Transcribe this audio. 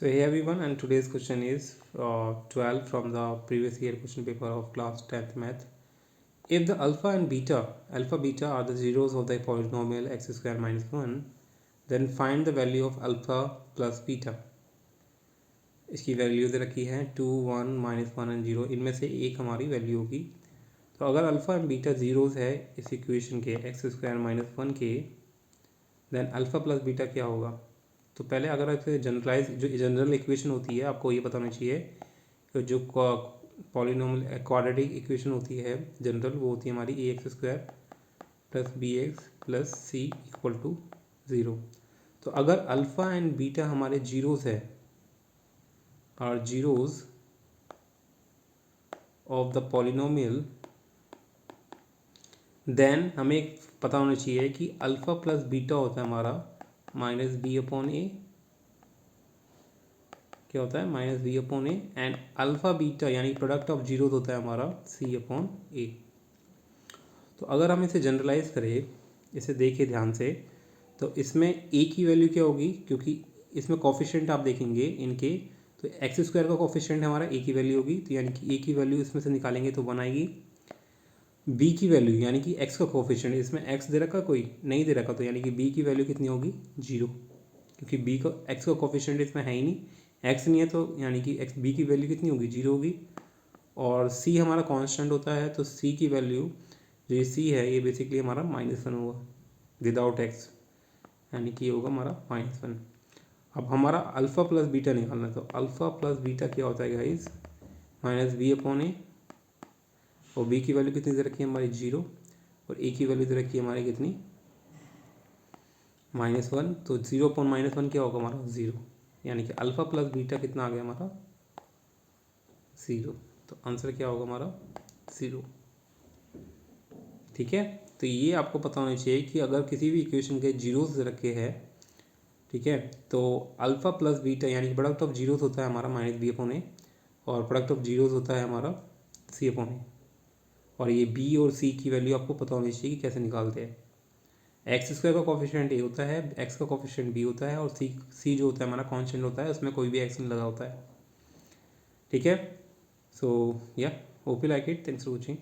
So hey everyone, and today's question is 12 from the previous year question paper of class 10th math. If the alpha beta are the zeros of the polynomial x square minus 1, then find the value of alpha plus beta. इसकी value दे रखी है 2, 1, -1 and 0, इनमें से एक हमारी value होगी। तो अगर अल्फ़ा एंड बीटा ज़ीरोज़ है इस इक्वेशन के एक्स स्क्वायर माइनस 1 के, देन अल्फ़ा प्लस बीटा क्या होगा। तो पहले अगर आपसे जो जनरल इक्वेशन होती है आपको ये पता होना चाहिए कि जो पॉलिनोमियल क्वाड्रेटिक इक्वेशन होती है जनरल, वो होती है हमारी a x square plus b x plus c equal to 0। तो अगर अल्फ़ा एंड बीटा हमारे जीरोज़ है और zeros of the polynomial, then हमें पता होना चाहिए कि अल्फ़ा प्लस बीटा होता है हमारा माइनस बी अपॉन ए, क्या होता है minus B upon A, and alpha beta यानी प्रोडक्ट ऑफ जीरो होता है हमारा सी अपॉन ए। तो अगर हम इसे जनरलाइज करें, इसे देखें ध्यान से, तो इसमें ए की वैल्यू क्या होगी, क्योंकि इसमें कॉफिशिएंट आप देखेंगे इनके, तो एक्स स्क्वायर का कॉफिशिएंट हमारा ए की वैल्यू होगी, तो यानी कि ए की वैल्यू इसमें से निकालेंगे तो 1 आएगी। बी की वैल्यू यानी कि एक्स का कॉफिशिएंट, इसमें एक्स दे रखा कोई नहीं दे रखा, तो यानी कि बी की वैल्यू कितनी होगी 0, क्योंकि बी का एक्स का कॉफिशिएंट इसमें है ही नहीं, एक्स नहीं है, तो यानी कि एक्स बी की वैल्यू कितनी होगी 0 होगी। और सी हमारा कांस्टेंट होता है, तो सी की वैल्यू जो ये सी है ये बेसिकली हमारा -1 होगा विदाउट एक्स, यानी कि ये होगा हमारा -1। अब हमारा अल्फ़ा प्लस बीटा निकालना है, तो अल्फ़ा प्लस बीटा क्या होता है गाइस, माइनस बी अपॉन ए, और बी की वैल्यू कितनी दे रखी है हमारी 0, और ए की वैल्यू दे रखी है हमारी कितनी -1, तो 0 अपॉन -1 क्या होगा हमारा 0, यानी कि अल्फ़ा प्लस बीटा कितना आ गया हमारा 0। तो आंसर क्या होगा हमारा 0। ठीक है, तो ये आपको पता होना चाहिए कि अगर किसी भी इक्वेशन के जीरोस रखे हैं, ठीक है, तो अल्फ़ा प्लस बीटा यानी कि प्रोडक्ट ऑफ जीरोस होता है हमारा माइनस बी अपॉन ए, और प्रोडक्ट ऑफ जीरोस होता है हमारा सी अपॉन ए। और ये बी और सी की वैल्यू आपको पता होनी चाहिए कि कैसे निकालते हैं। एक्स स्क्वायर का कॉफिशिएंट ए होता है, एक्स का कॉफिशिएंट बी होता है, और सी जो होता है हमारा कांस्टेंट होता है, उसमें कोई भी एक्स नहीं लगा होता है। ठीक है, सो या hope you like it, thanks for watching.